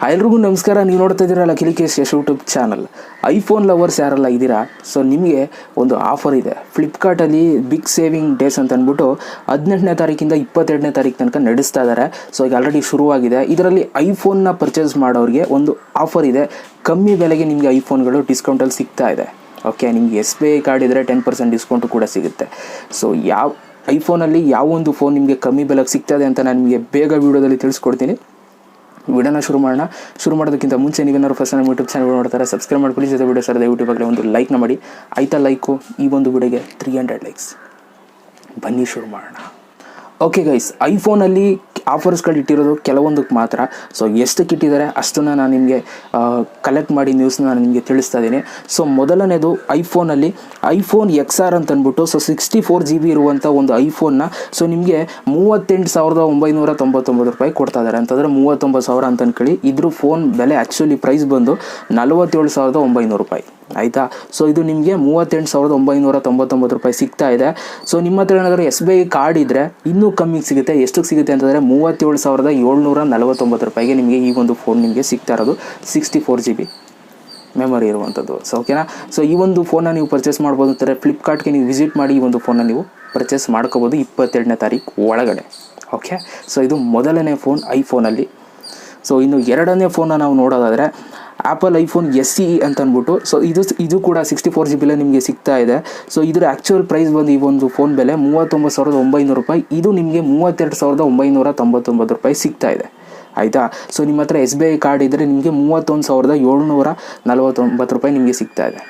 ಎಲ್ರಿಗೂ ನಮಸ್ಕಾರ. ನೀವು ನೋಡ್ತಾ ಇದ್ದೀರಾ Lakesh Yash YouTube channel. IPhone lovers ಯಾರೆಲ್ಲ ಇದ್ದೀರಾ, ಸೊ ನಿಮಗೆ ಒಂದು ಆಫರ್ ಇದೆ. ಫ್ಲಿಪ್ಕಾರ್ಟಲ್ಲಿ ಬಿಗ್ ಸೇವಿಂಗ್ ಡೇಸ್ ಅಂತ ಅಂದ್ಬಿಟ್ಟು 18ನೇ ತಾರೀಕಿಂದ 22ನೇ ತಾರೀಕು ತನಕ ನಡೆಸ್ತಾ ಇದ್ದಾರೆ. ಸೊ ಈಗ ಆಲ್ರೆಡಿ ಶುರುವಾಗಿದೆ. ಇದರಲ್ಲಿ ಐಫೋನ್ನ ಪರ್ಚೇಸ್ ಮಾಡೋರಿಗೆ ಒಂದು ಆಫರ್ ಇದೆ. ಕಮ್ಮಿ ಬೆಲೆಗೆ ನಿಮಗೆ ಐಫೋನ್ಗಳು ಡಿಸ್ಕೌಂಟಲ್ಲಿ ಸಿಗ್ತಾ ಇದೆ. ಓಕೆ, ನಿಮಗೆ SBI ಕಾರ್ಡ್ ಇದ್ದರೆ 10% ಡಿಸ್ಕೌಂಟು ಕೂಡ ಸಿಗುತ್ತೆ. ಸೊ ಐಫೋನಲ್ಲಿ ಯಾವೊಂದು ಫೋನ್ ನಿಮಗೆ ಕಮ್ಮಿ ಬೆಲೆಗೆ ಸಿಗ್ತದೆ ಅಂತ ನಾನು ನಿಮಗೆ ಬೇಗ ವೀಡಿಯೋದಲ್ಲಿ ತಿಳಿಸ್ಕೊಡ್ತೀನಿ. ವಿಡಿಯೋನ ಶುರು ಮಾಡೋದಕ್ಕಿಂತ ಮುಂಚೆ ನೀವೇನಾದ್ರು ಫಸ್ಟ್ ನಮ್ಮ ಯೂಟ್ಯೂಬ್ ಚಾನಲ್ ನೋಡ್ತಾರೆ ಸಬ್ಸ್ಕ್ರೈಬ್ ಮಾಡ್ಕೊಳ್ಳಿ. ಜೊತೆ ವಿಡಿಯೋ ಸರ್ ದಯವಿಟ್ಟು ಇವಾಗಲೇ ಒಂದು ಲೈಕ್ನ ಮಾಡಿ. ಆಯ್ತಾ ಲೈಕು? ಈ ಒಂದು ವಿಡಿಯೋಗೆ 300 ಲೈಕ್ಸ್. ಬನ್ನಿ ಶುರು ಮಾಡೋಣ. ಓಕೆ ಗೈಸ್, ಐಫೋನಲ್ಲಿ ಆಫರ್ಸ್ಗಳು ಇಟ್ಟಿರೋದು ಕೆಲವೊಂದಕ್ಕೆ ಮಾತ್ರ. ಸೊ ಎಷ್ಟಕ್ಕೆ ಇಟ್ಟಿದ್ದಾರೆ ಅಷ್ಟನ್ನು ನಾನು ನಿಮಗೆ ಕಲೆಕ್ಟ್ ಮಾಡಿ ನ್ಯೂಸ್ನ ನಾನು ನಿಮಗೆ ತಿಳಿಸ್ತಾ ಇದ್ದೀನಿ. ಸೊ ಮೊದಲನೇದು ಐಫೋನಲ್ಲಿ ಐಫೋನ್ XR ಅಂತ ಅಂದ್ಬಿಟ್ಟು, ಸೊ 64 GB ಇರುವಂಥ ಒಂದು ಐಫೋನ್ನ ಸೊ ನಿಮಗೆ 38,999 ರೂಪಾಯಿ ಕೊಡ್ತಾ ಇದ್ದಾರೆ. ಅಂತಂದರೆ 39,000 ಅಂತ ಅಂದ್ಕೊಳ್ಳಿ. ಇದ್ರ ಫೋನ್ ಬೆಲೆ ಆ್ಯಕ್ಚುಲಿ ಪ್ರೈಸ್ ಬಂದು 47,900 ರೂಪಾಯಿ. ಆಯಿತಾ? ಸೊ ಇದು ನಿಮಗೆ 38,999 ರೂಪಾಯಿ ಸಿಗ್ತಾ ಇದೆ. ಸೊ ನಿಮ್ಮ ಹತ್ರ ಏನಾದರೂ SBI ಕಾರ್ಡ್ ಇದ್ದರೆ ಇನ್ನೂ ಕಮ್ಮಿಗೆ ಸಿಗುತ್ತೆ. ಎಷ್ಟಕ್ಕೆ ಸಿಗುತ್ತೆ ಅಂತಂದರೆ 37,749 ರೂಪಾಯಿಗೆ ನಿಮಗೆ ಈ ಒಂದು ಫೋನ್ ನಿಮಗೆ ಸಿಗ್ತಾ ಇರೋದು. 64 GB ಮೆಮೊರಿ ಇರುವಂಥದ್ದು. ಸೊ ಓಕೆನಾ? ಸೊ ಈ ಒಂದು ಫೋನ್ನ ನೀವು ಪರ್ಚೇಸ್ ಮಾಡ್ಬೋದು ಅಂತಾರೆ. ಫ್ಲಿಪ್ಕಾರ್ಟ್ಗೆ ನೀವು ವಿಸಿಟ್ ಮಾಡಿ ಈ ಒಂದು ಫೋನ್ನ ನೀವು ಪರ್ಚೇಸ್ ಮಾಡ್ಕೋಬೋದು 22ನೇ ತಾರೀಕು ಒಳಗಡೆ. ಓಕೆ, ಸೊ ಇದು ಮೊದಲನೇ ಫೋನ್ ಐಫೋನಲ್ಲಿ. ಸೊ ಇನ್ನು ಎರಡನೇ ಫೋನ್ನ ನಾವು ನೋಡೋದಾದರೆ ಆ್ಯಪಲ್ ಐಫೋನ್ SE ಅಂತ ಅಂದ್ಬಿಟ್ಟು, ಸೊ ಇದು ಕೂಡ 64 GB ನಿಮಗೆ ಸಿಗ್ತಾ ಇದೆ. ಸೊ ಇದರ ಆ್ಯಕ್ಚುಯಲ್ ಪ್ರೈಸ್ ಬಂದು ಈ ಒಂದು ಫೋನ್ ಬೆಲೆ 39,900 ರೂಪಾಯಿ. ಇದು ನಿಮಗೆ 32,999 ರೂಪಾಯಿ ಸಿಗ್ತಾ ಇದೆ. ಆಯಿತಾ? ಸೊ ನಿಮ್ಮ ಹತ್ರ SBI ಕಾರ್ಡ್ ಇದ್ದರೆ ನಿಮಗೆ 31,749 ರೂಪಾಯಿ ನಿಮಗೆ ಸಿಗ್ತಾ ಇದೆ.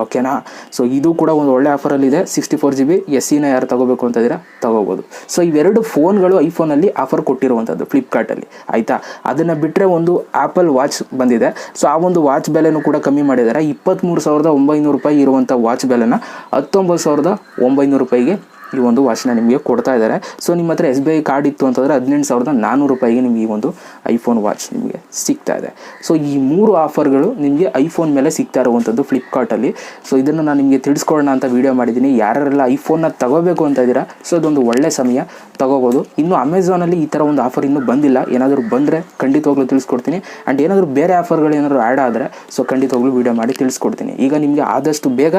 ಓಕೆನಾ? ಸೊ ಇದು ಕೂಡ ಒಂದು ಒಳ್ಳೆ ಆಫರಲ್ಲಿದೆ. 64 GB SEನ ಯಾರು ತೊಗೋಬೇಕು ಅಂತಂದಿರಾ ತೊಗೋಬೋದು. ಸೊ ಇವೆರಡು ಫೋನ್ಗಳು ಐಫೋನಲ್ಲಿ ಆಫರ್ ಕೊಟ್ಟಿರುವಂಥದ್ದು ಫ್ಲಿಪ್ಕಾರ್ಟಲ್ಲಿ. ಆಯಿತಾ? ಅದನ್ನು ಬಿಟ್ಟರೆ ಒಂದು ಆ್ಯಪಲ್ ವಾಚ್ ಬಂದಿದೆ. ಸೊ ಆ ಒಂದು ವಾಚ್ ಬೆಲೆನೂ ಕೂಡ ಕಮ್ಮಿ ಮಾಡಿದ್ದಾರೆ. 23,900 ರೂಪಾಯಿ ಇರುವಂಥ ವಾಚ್ ಬೆಲೆನ 19,900 ರೂಪಾಯಿಗೆ ಈ ಒಂದು ವಾಚ್ನ ನಿಮಗೆ ಕೊಡ್ತಾ ಇದ್ದಾರೆ. ಸೊ ನಿಮ್ಮ ಹತ್ರ SBI ಕಾರ್ಡ್ ಇತ್ತು ಅಂತಂದರೆ 18,400 ರೂಪಾಯಿಗೆ ನಿಮಗೆ ಈ ಒಂದು ಐಫೋನ್ ವಾಚ್ ನಿಮಗೆ ಸಿಗ್ತಾ ಇದೆ. ಸೊ ಈ 3 ಆಫರ್ಗಳು ನಿಮಗೆ ಐಫೋನ್ ಮೇಲೆ ಸಿಗ್ತಾ ಇರುವಂಥದ್ದು ಫ್ಲಿಪ್ಕಾರ್ಟಲ್ಲಿ. ಸೊ ಇದನ್ನು ನಾನು ನಿಮಗೆ ತಿಳಿಸ್ಕೊಳ್ಳೋಣ ಅಂತ ವೀಡಿಯೋ ಮಾಡಿದ್ದೀನಿ. ಯಾರೆಲ್ಲ ಐಫೋನ್ನ ತಗೋಬೇಕು ಅಂತ ಇದ್ದೀರಾ, ಸೊ ಅದೊಂದು ಒಳ್ಳೆ ಸಮಯ, ತಗೋಬೋದು. ಇನ್ನು ಅಮೆಝಾನಲ್ಲಿ ಈ ಥರ ಒಂದು ಆಫರ್ ಇನ್ನೂ ಬಂದಿಲ್ಲ. ಏನಾದರೂ ಬಂದರೆ ಖಂಡಿತವಾಗ್ಲೂ ತಿಳಿಸ್ಕೊಡ್ತೀನಿ. ಆ್ಯಂಡ್ ಏನಾದರೂ ಬೇರೆ ಆಫರ್ಗಳು ಏನಾದರೂ ಆ್ಯಡ್ ಆದರೆ ಸೊ ಖಂಡಿತವಾಗ್ಲೂ ವೀಡಿಯೋ ಮಾಡಿ ತಿಳಿಸ್ಕೊಡ್ತೀನಿ. ಈಗ ನಿಮಗೆ ಆದಷ್ಟು ಬೇಗ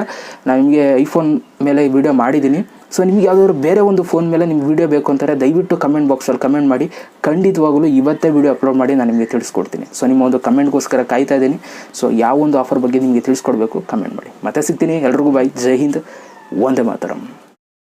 ನಾನು ನಿಮಗೆ ಐಫೋನ್ ಮೇಲೆ ವೀಡಿಯೋ ಮಾಡಿದ್ದೀನಿ. ಸೊ ನಿಮಗೆ ಯಾವುದಾದ್ರು ಬೇರೆ ಒಂದು ಫೋನ್ ಮೇಲೆ ನಿಮ್ಗೆ ವೀಡಿಯೋ ಬೇಕು ಅಂತಾರೆ ದಯವಿಟ್ಟು ಕಮೆಂಟ್ ಬಾಕ್ಸಲ್ಲಿ ಕಮೆಂಟ್ ಮಾಡಿ. ಖಂಡಿತವಾಗಲೂ ಇವತ್ತೇ ವೀಡಿಯೋ ಅಪ್ಲೋಡ್ ಮಾಡಿ ನಾನು ನಿಮಗೆ ತಿಳಿಸ್ಕೊಡ್ತೀನಿ. ಸೊ ನಿಮ್ಮ ಒಂದು ಕಮೆಂಟ್ಗೋಸ್ಕರ ಕಾಯ್ತಾ ಇದ್ದೀನಿ. ಸೊ ಯಾವ ಒಂದು ಆಫರ್ ಬಗ್ಗೆ ನಿಮಗೆ ತಿಳಿಸ್ಕೊಡ್ಬೇಕು ಕಮೆಂಟ್ ಮಾಡಿ. ಮತ್ತೆ ಸಿಗ್ತೀನಿ. ಎಲ್ರಿಗೂ ಬಾಯ್. ಜೈ ಹಿಂದ್. ವಂದೇ ಮಾತರಂ.